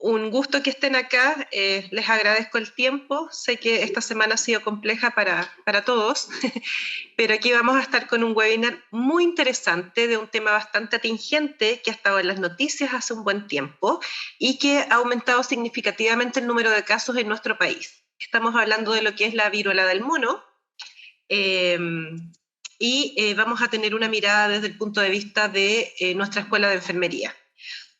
Un gusto que estén acá, les agradezco el tiempo, sé que esta semana ha sido compleja para todos, pero aquí vamos a estar con un webinar muy interesante de un tema bastante atingente que ha estado en las noticias hace un buen tiempo y que ha aumentado significativamente el número de casos en nuestro país. Estamos hablando de lo que es la viruela del mono, y vamos a tener una mirada desde el punto de vista de nuestra escuela de enfermería.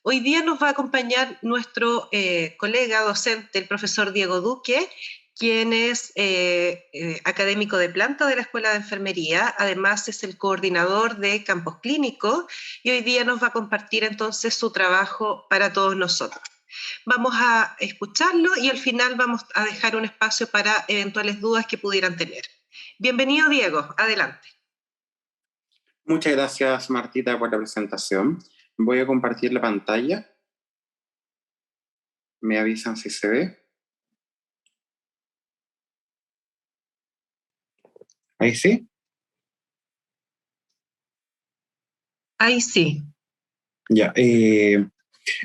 Hoy día nos va a acompañar nuestro colega docente, el profesor Diego Duque, quien es académico de planta de la Escuela de Enfermería, además es el coordinador de campos clínicos y hoy día nos va a compartir entonces su trabajo para todos nosotros. Vamos a escucharlo y al final vamos a dejar un espacio para eventuales dudas que pudieran tener. Bienvenido, Diego, adelante. Muchas gracias, Martita, por la presentación. Voy a compartir la pantalla. ¿Me avisan si se ve? ¿Ahí sí? Ahí sí. Ya.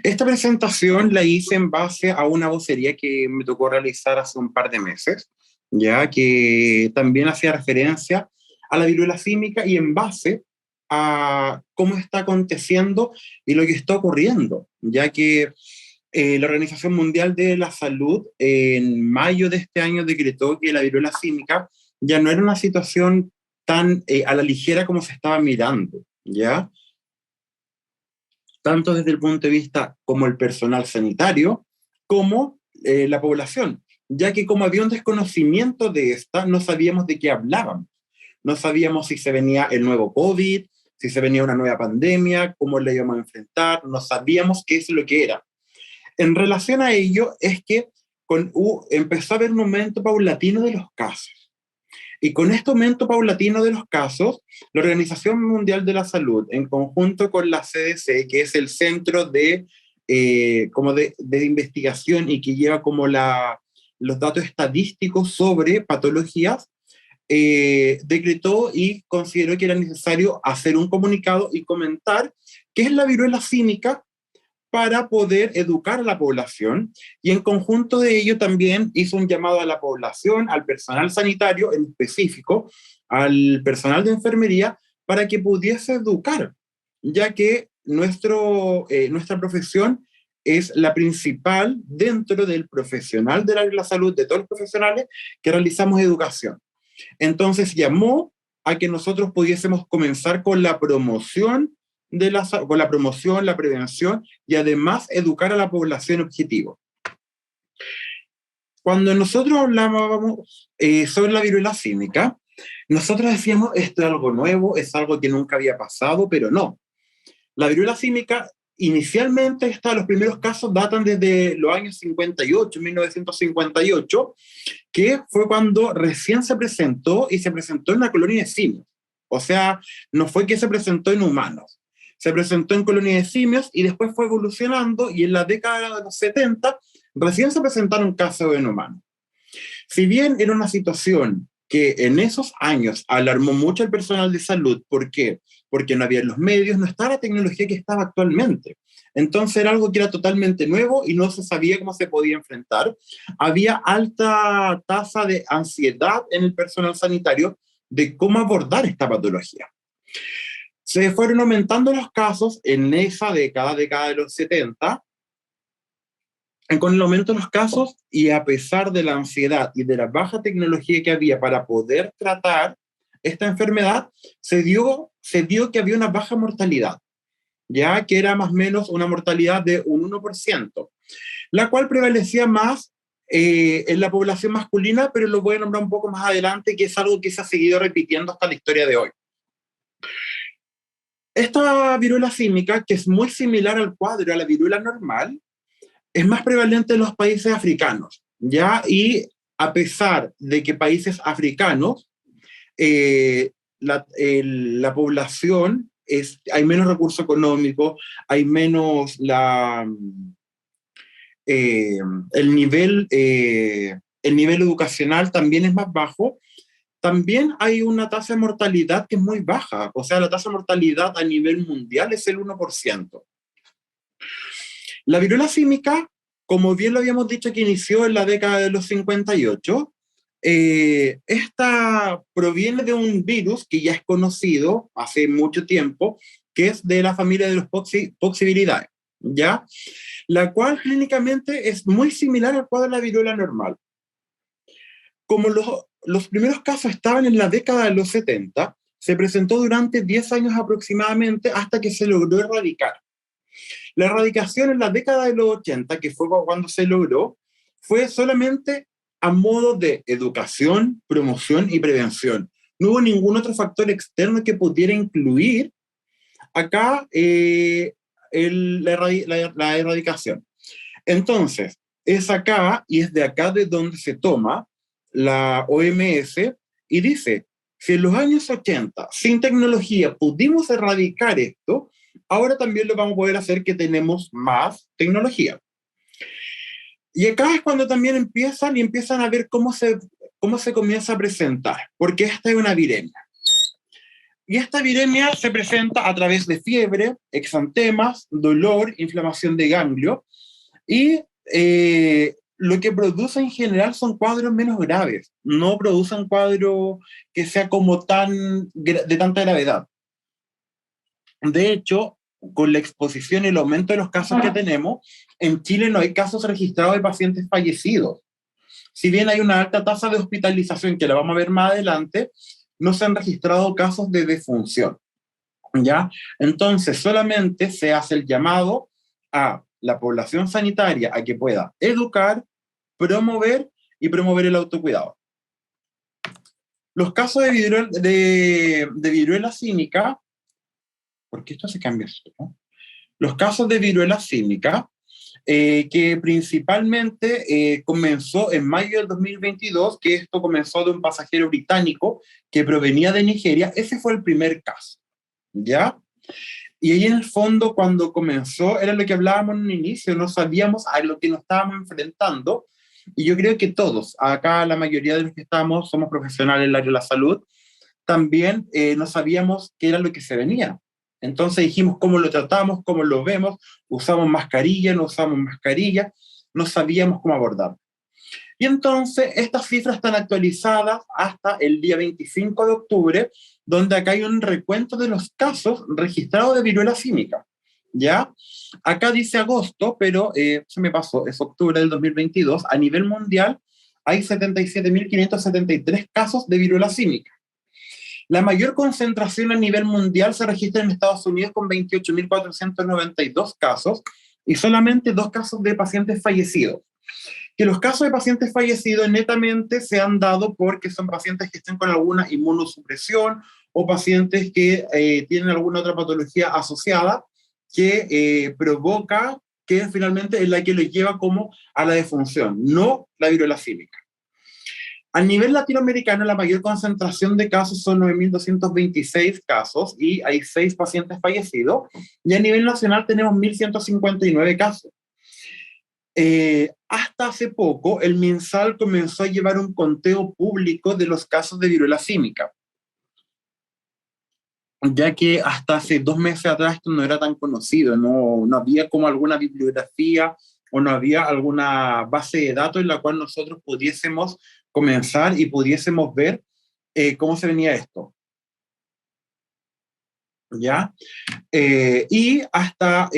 Esta presentación la hice en base a una vocería que me tocó realizar hace un par de meses, ya que también hacía referencia a la viruela símica y en base a cómo está aconteciendo y lo que está ocurriendo, ya que la Organización Mundial de la Salud en mayo de este año decretó que la viruela símica ya no era una situación tan a la ligera como se estaba mirando, ¿ya? Tanto desde el punto de vista como el personal sanitario, como la población, ya que como había un desconocimiento de esta, no sabíamos de qué hablaban. No sabíamos si se venía el nuevo COVID, si se venía una nueva pandemia, cómo la íbamos a enfrentar, no sabíamos qué es lo que era. En relación a ello, es que empezó a haber un aumento paulatino de los casos. Y con este aumento paulatino de los casos, la Organización Mundial de la Salud, en conjunto con la CDC, que es el centro de investigación y que lleva como los datos estadísticos sobre patologías, decretó y consideró que era necesario hacer un comunicado y comentar qué es la viruela símica para poder educar a la población, y en conjunto de ello también hizo un llamado a la población, al personal sanitario en específico, al personal de enfermería, para que pudiese educar, ya que nuestra profesión es la principal dentro del profesional de la salud, de todos los profesionales que realizamos educación. Entonces llamó a que nosotros pudiésemos comenzar con la promoción con la promoción, la prevención y además educar a la población objetivo. Cuando nosotros hablábamos sobre la viruela símica, nosotros decíamos, esto es algo nuevo, es algo que nunca había pasado, pero no. La viruela símica, inicialmente, los primeros casos datan desde los años 58, 1958, que fue cuando recién se presentó y se presentó en una colonia de simios. O sea, no fue que se presentó en humanos. Se presentó en colonias de simios y después fue evolucionando y en la década de los 70 recién se presentaron casos en humanos. Si bien era una situación que en esos años alarmó mucho al personal de salud, ¿por qué? Porque no había los medios, no estaba la tecnología que estaba actualmente. Entonces era algo que era totalmente nuevo y no se sabía cómo se podía enfrentar. Había alta tasa de ansiedad en el personal sanitario de cómo abordar esta patología. Se fueron aumentando los casos en esa década de los 70, con el aumento de los casos y a pesar de la ansiedad y de la baja tecnología que había para poder tratar esta enfermedad, se dio que había una baja mortalidad, ya que era más o menos una mortalidad de un 1%, la cual prevalecía más en la población masculina, pero lo voy a nombrar un poco más adelante, que es algo que se ha seguido repitiendo hasta la historia de hoy. Esta viruela símica, que es muy similar al cuadro, a la viruela normal, es más prevalente en los países africanos, ¿ya? Y a pesar de que países africanos, la población, hay menos recurso económico, hay menos el nivel educacional también es más bajo. También hay una tasa de mortalidad que es muy baja, o sea, la tasa de mortalidad a nivel mundial es el 1%. La viruela símica como bien lo habíamos dicho, que inició en la década de los 58, esta proviene de un virus que ya es conocido hace mucho tiempo, que es de la familia de los poxiviridae, ¿ya? La cual clínicamente es muy similar al cuadro de la viruela normal. Como los primeros casos estaban en la década de los 70, se presentó durante 10 años aproximadamente hasta que se logró erradicar. La erradicación en la década de los 80, que fue cuando se logró, fue solamente a modo de educación, promoción y prevención. No hubo ningún otro factor externo que pudiera incluir acá la erradicación. Entonces, es acá y es de acá de donde se toma la OMS y dice, si en los años 80 sin tecnología pudimos erradicar esto, ahora también lo vamos a poder hacer que tenemos más tecnología. Y acá es cuando también empiezan a ver cómo se comienza a presentar, porque esta es una viremia. Y esta viremia se presenta a través de fiebre, exantemas, dolor, inflamación de ganglio, y lo que produce en general son cuadros menos graves, no produce un cuadro que sea como de tanta gravedad. De hecho, con la exposición y el aumento de los casos que tenemos, en Chile no hay casos registrados de pacientes fallecidos. Si bien hay una alta tasa de hospitalización, que la vamos a ver más adelante, no se han registrado casos de defunción, ¿ya? Entonces, solamente se hace el llamado a la población sanitaria a que pueda educar, promover y promover el autocuidado. Los casos de viruela cínica, porque esto se cambia, ¿no? Los casos de viruela cínica, que principalmente comenzó en mayo del 2022, que esto comenzó de un pasajero británico que provenía de Nigeria, ese fue el primer caso, ¿ya? Y ahí en el fondo, cuando comenzó, era lo que hablábamos en un inicio, no sabíamos a lo que nos estábamos enfrentando, y yo creo que todos, acá la mayoría de los que estamos, somos profesionales en el área de la salud, también no sabíamos qué era lo que se venía. Entonces dijimos cómo lo tratamos, cómo lo vemos, usamos mascarilla, no usamos mascarilla, no sabíamos cómo abordar. Y entonces estas cifras están actualizadas hasta el día 25 de octubre, donde acá hay un recuento de los casos registrados de viruela cínica. ¿Ya? Acá dice agosto, pero se me pasó, es octubre del 2022. A nivel mundial hay 77.573 casos de viruela cínica. La mayor concentración a nivel mundial se registra en Estados Unidos con 28.492 casos y solamente 2 casos de pacientes fallecidos. Que los casos de pacientes fallecidos netamente se han dado porque son pacientes que están con alguna inmunosupresión o pacientes que tienen alguna otra patología asociada que provoca, que finalmente es la que los lleva como a la defunción, no la viruela cínica. A nivel latinoamericano, la mayor concentración de casos son 9.226 casos y hay 6 pacientes fallecidos. Y a nivel nacional tenemos 1.159 casos. Hasta hace poco, el MinSal comenzó a llevar un conteo público de los casos de viruela cínica, ya que hasta hace 2 meses atrás esto no era tan conocido, no había como alguna bibliografía o no había alguna base de datos en la cual nosotros pudiésemos comenzar y pudiésemos ver cómo se venía esto. ¿Ya? Y hasta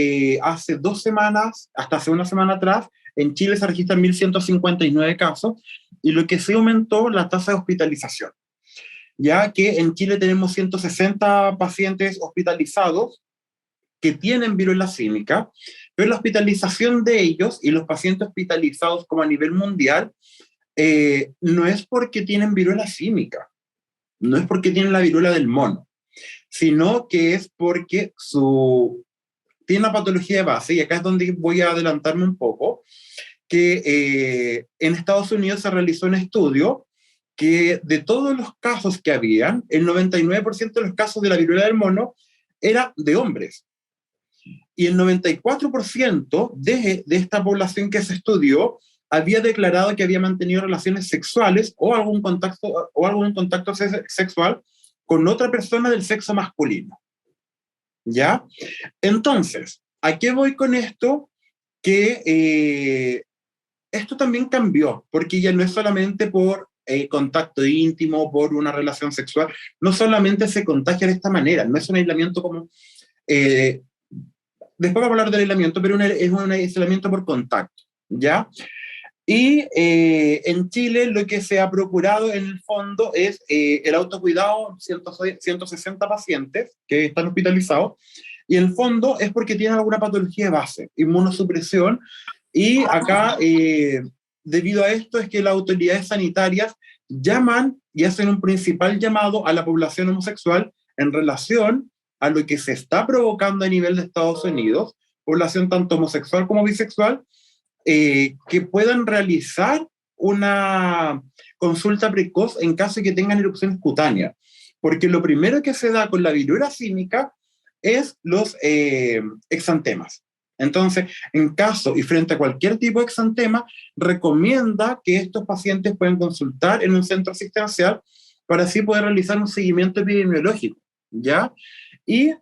hace 2 semanas, hasta hace una semana atrás, en Chile se registran 1.159 casos y lo que se aumentó la tasa de hospitalización, ya que en Chile tenemos 160 pacientes hospitalizados que tienen viruela cínica, pero la hospitalización de ellos y los pacientes hospitalizados como a nivel mundial no es porque tienen viruela cínica, no es porque tienen la viruela del mono, sino que es porque tiene una patología de base, y acá es donde voy a adelantarme un poco, que en Estados Unidos se realizó un estudio que de todos los casos que habían, el 99% de los casos de la viruela del mono era de hombres. Y el 94% de esta población que se estudió había declarado que había mantenido relaciones sexuales o algún contacto sexual con otra persona del sexo masculino. ¿Ya? Entonces, ¿a qué voy con esto? que esto también cambió, porque ya no es solamente por contacto íntimo, por una relación sexual, no solamente se contagia de esta manera, no es un aislamiento como... después vamos a hablar del aislamiento, pero es un aislamiento por contacto, ¿ya? Y en Chile lo que se ha procurado en el fondo es el autocuidado, 160 pacientes que están hospitalizados, y en el fondo es porque tienen alguna patología de base, inmunosupresión, y acá, debido a esto, es que las autoridades sanitarias llaman y hacen un principal llamado a la población homosexual en relación a lo que se está provocando a nivel de Estados Unidos, población tanto homosexual como bisexual, que puedan realizar una consulta precoz en caso de que tengan erupciones cutáneas. Porque lo primero que se da con la viruela símica es los exantemas. Entonces, en caso y frente a cualquier tipo de exantema, recomienda que estos pacientes puedan consultar en un centro asistencial para así poder realizar un seguimiento epidemiológico, ¿ya? Y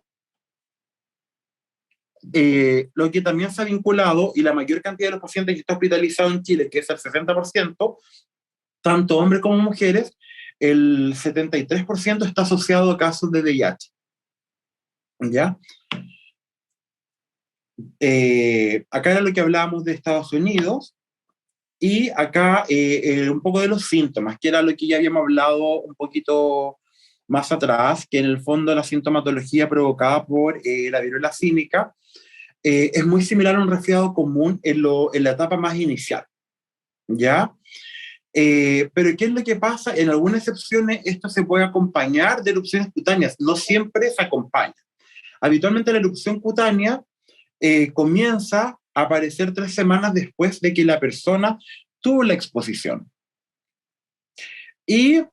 lo que también se ha vinculado, y la mayor cantidad de los pacientes que está hospitalizado en Chile, que es el 60%, tanto hombres como mujeres, el 73% está asociado a casos de VIH. ¿Ya? Acá era lo que hablábamos de Estados Unidos, y acá un poco de los síntomas, que era lo que ya habíamos hablado un poquito más atrás, que en el fondo la sintomatología provocada por la viruela símica es muy similar a un resfriado común en la etapa más inicial, ¿ya? Pero ¿qué es lo que pasa? En algunas excepciones esto se puede acompañar de erupciones cutáneas, no siempre se acompaña. Habitualmente la erupción cutánea comienza a aparecer 3 semanas después de que la persona tuvo la exposición. E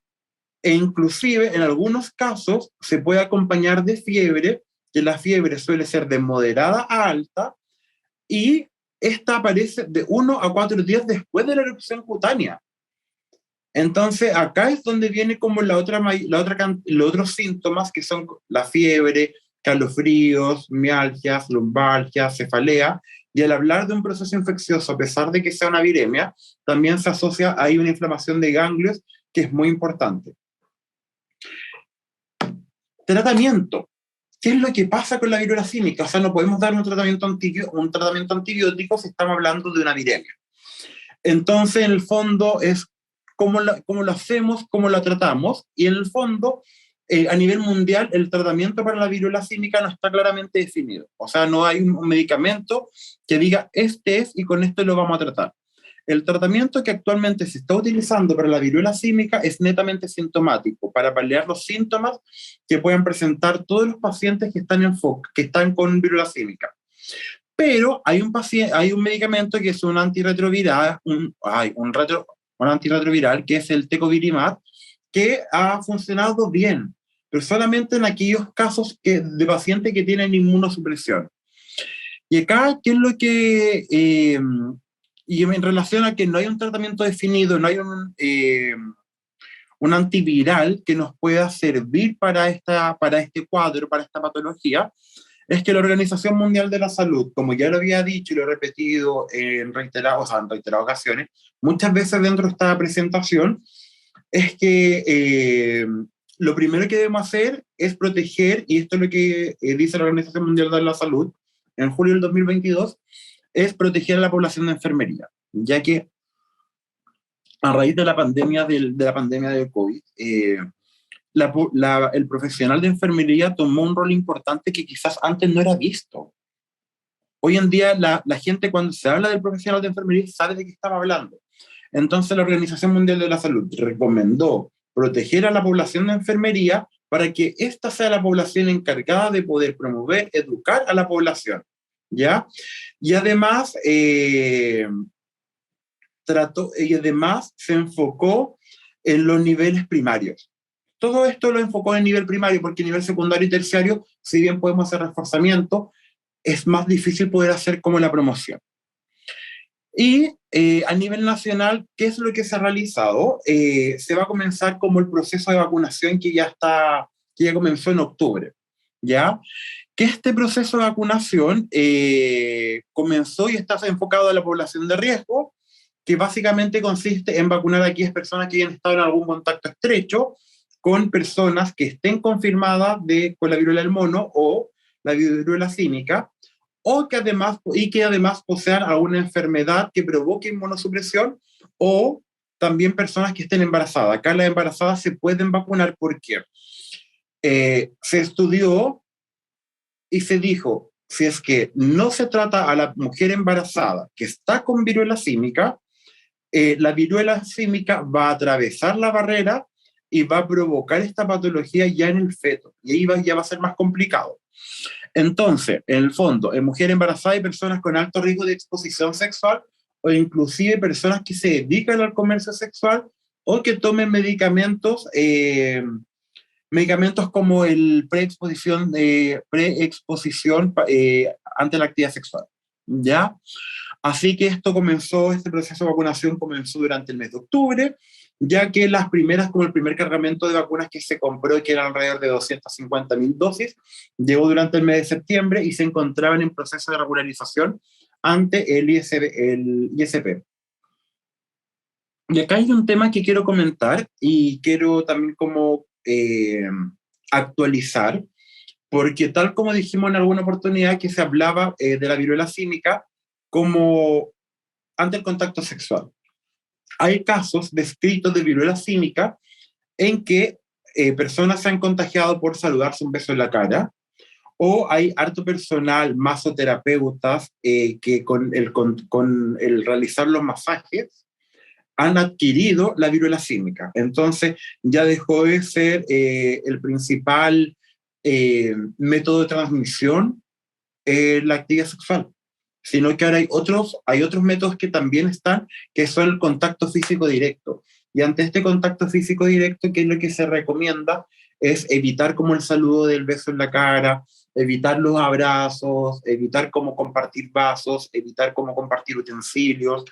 inclusive en algunos casos se puede acompañar de fiebre, que la fiebre suele ser de moderada a alta, y esta aparece de 1 a 4 días después de la erupción cutánea. Entonces, acá es donde viene como los otros síntomas, que son la fiebre, calofríos, mialgias, lumbalgias, cefalea, y al hablar de un proceso infeccioso, a pesar de que sea una viremia, también se asocia ahí una inflamación de ganglios, que es muy importante. Tratamiento. ¿Qué es lo que pasa con la viruela símica? O sea, no podemos dar un tratamiento antibiótico si estamos hablando de una viremia. Entonces, en el fondo, es cómo lo hacemos, cómo la tratamos, y en el fondo, a nivel mundial, el tratamiento para la viruela símica no está claramente definido. O sea, no hay un medicamento que diga, este es y con esto lo vamos a tratar. El tratamiento que actualmente se está utilizando para la viruela símica es netamente sintomático, para paliar los síntomas que puedan presentar todos los pacientes que están con viruela símica. Pero hay un medicamento que es un antirretroviral, un antirretroviral, que es el tecovirimat, que ha funcionado bien, pero solamente en aquellos casos de pacientes que tienen inmunosupresión. Y acá, ¿qué es lo que... y en relación a que no hay un tratamiento definido, no hay un antiviral que nos pueda servir para este cuadro, para esta patología, es que la Organización Mundial de la Salud, como ya lo había dicho y lo he repetido en reiteradas ocasiones, muchas veces dentro de esta presentación, es que lo primero que debemos hacer es proteger, y esto es lo que dice la Organización Mundial de la Salud en julio del 2022, es proteger a la población de enfermería, ya que a raíz de la pandemia del COVID, el profesional de enfermería tomó un rol importante que quizás antes no era visto. Hoy en día la gente, cuando se habla del profesional de enfermería, sabe de qué estaba hablando. Entonces la Organización Mundial de la Salud recomendó proteger a la población de enfermería para que esta sea la población encargada de poder promover, educar a la población, ¿ya? Y además, se enfocó en los niveles primarios. Todo esto lo enfocó en el nivel primario, porque a nivel secundario y terciario, si bien podemos hacer reforzamiento, es más difícil poder hacer como la promoción. Y a nivel nacional, ¿qué es lo que se ha realizado? Se va a comenzar como el proceso de vacunación que ya comenzó en octubre, ¿ya? que este proceso de vacunación comenzó y está enfocado a la población de riesgo, que básicamente consiste en vacunar a aquellas personas que hayan estado en algún contacto estrecho con personas que estén confirmadas con la viruela del mono o la viruela símica, o que además posean alguna enfermedad que provoque inmunosupresión, o también personas que estén embarazadas. Acá las embarazadas se pueden vacunar porque se estudió y se dijo, si es que no se trata a la mujer embarazada que está con viruela símica, la viruela símica va a atravesar la barrera y va a provocar esta patología ya en el feto, y ahí ya va a ser más complicado. Entonces, en el fondo, en mujer embarazada y personas con alto riesgo de exposición sexual, o inclusive personas que se dedican al comercio sexual o que tomen medicamentos, medicamentos como el preexposición ante la actividad sexual, ¿ya? Así que este proceso de vacunación comenzó durante el mes de octubre, ya que las primeras, como el primer cargamento de vacunas que se compró, que eran alrededor de 250.000 dosis, llegó durante el mes de septiembre y se encontraban en proceso de regularización ante el ISP. Y acá hay un tema que quiero comentar y quiero también como actualizar, porque tal como dijimos en alguna oportunidad que se hablaba de la viruela símica como ante el contacto sexual. Hay casos descritos de viruela símica en que personas se han contagiado por saludarse un beso en la cara, o hay harto personal, masoterapeutas, que con el realizar los masajes han adquirido la viruela símica. Entonces ya dejó de ser el principal método de transmisión la actividad sexual, sino que ahora hay otros métodos que también están, que son el contacto físico directo. Y ante este contacto físico directo, ¿qué es lo que se recomienda? Es evitar como el saludo del beso en la cara, evitar los abrazos, evitar como compartir vasos, evitar como compartir utensilios.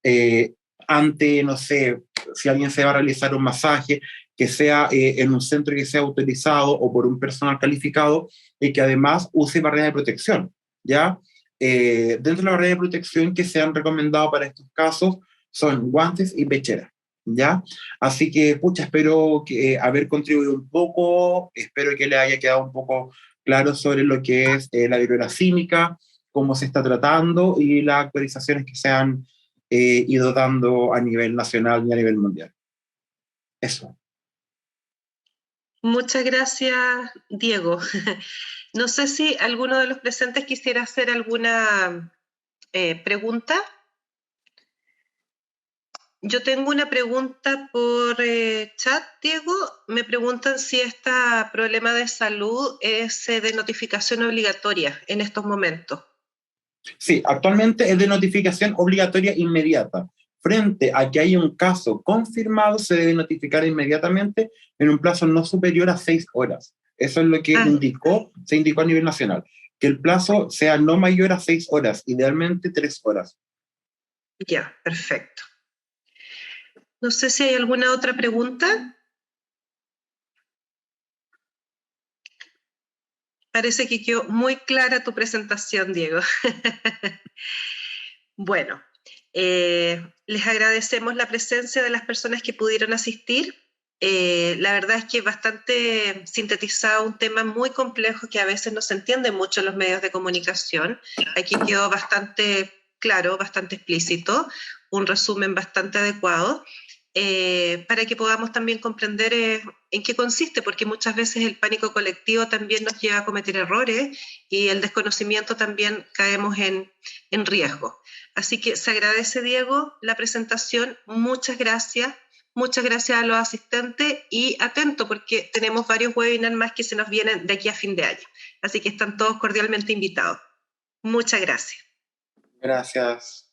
No sé, si alguien se va a realizar un masaje, que sea en un centro que sea autorizado o por un personal calificado, y que además use barreras de protección, ¿ya? Dentro de la barrera de protección que se han recomendado para estos casos son guantes y pechera, ¿ya? Así que, pucha, espero haber contribuido un poco, espero que le haya quedado un poco claro sobre lo que es la viruela símica, cómo se está tratando y las actualizaciones que se han ido dando a nivel nacional y a nivel mundial. Eso. Muchas gracias, Diego. No sé si alguno de los presentes quisiera hacer alguna pregunta. Yo tengo una pregunta por chat, Diego. Me preguntan si este problema de salud es de notificación obligatoria en estos momentos. Sí, actualmente es de notificación obligatoria inmediata. Frente a que hay un caso confirmado, se debe notificar inmediatamente en un plazo no superior a 6 horas. Eso es lo que se indicó a nivel nacional. Que el plazo sea no mayor a 6 horas, idealmente 3 horas. Ya, perfecto. No sé si hay alguna otra pregunta. Parece que quedó muy clara tu presentación, Diego. Bueno, les agradecemos la presencia de las personas que pudieron asistir. La verdad es que bastante sintetizado un tema muy complejo que a veces no se entiende mucho en los medios de comunicación. Aquí quedó bastante claro, bastante explícito, un resumen bastante adecuado. Para que podamos también comprender en qué consiste, porque muchas veces el pánico colectivo también nos lleva a cometer errores y el desconocimiento también caemos en riesgo. Así que se agradece, Diego, la presentación. Muchas gracias. Muchas gracias a los asistentes y atento porque tenemos varios webinars más que se nos vienen de aquí a fin de año. Así que están todos cordialmente invitados. Muchas gracias. Gracias.